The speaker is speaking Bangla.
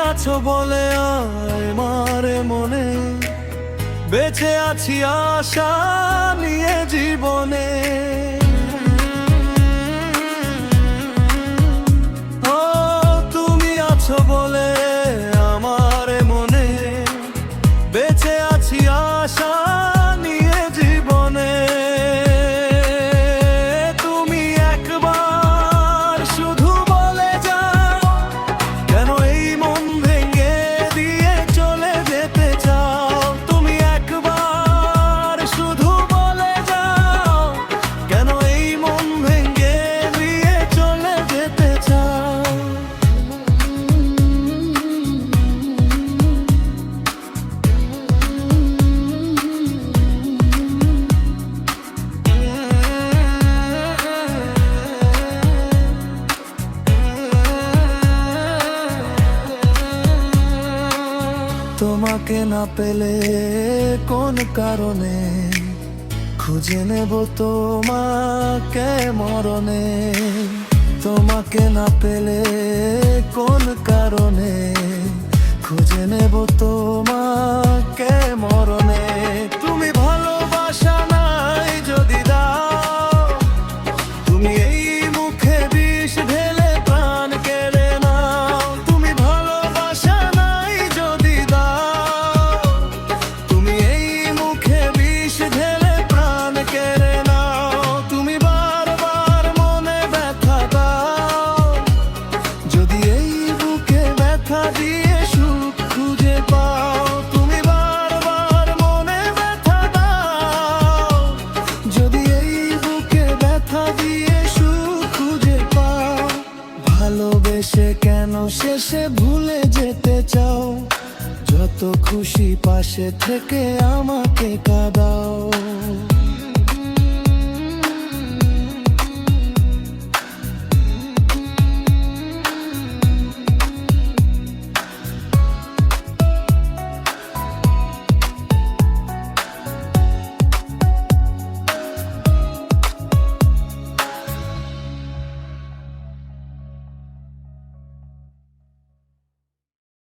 আছো বলে আমার মনে বেঁচে আছি আশা নিয়ে জীবনে। ও তুমি আছো বলে আমার মনে বেঁচে আছি আশা নিয়ে জীবনে। তুমি একবার শুধু বলে যাও কেন এই মন ভেঙে দিয়ে চলে যেতে চাও। তুমি একবার শুধু বলে যাও কেন এই মন ভেঙে দিয়ে চলে যেতে চাও। তোমাকে না পেলে কোন কারণে খুঁজে নেব তোমাকে মরণে। তোমাকে না পেলে কোন কারণে খুঁজে নেব তোমাকে মরণে। তুমি ভালোবাসা নাই যদি দাও, তুমি এই মুখে বিষ ঢেলে প্রাণ কেড়ে নাও। তুমি ভালোবাসা নাই যদি দাও, তুমি এই মুখে বিষ ঢেলে প্রাণ কেড়ে নাও। তুমি বারবার মনে ব্যথা দাও, যদি এই বুকে ব্যথা দিয়ে সুখ খুঁজে পাও। তুমি বারবার মনে ব্যথা দাও, যদি এই বুকে ব্যথা দিয়ে সুখ খুঁজে পাও। ভালোবেসে কেন শেষে ভুলে যেতে চাও, যত খুশি পাশে থেকে আমাকে কাঁদাও।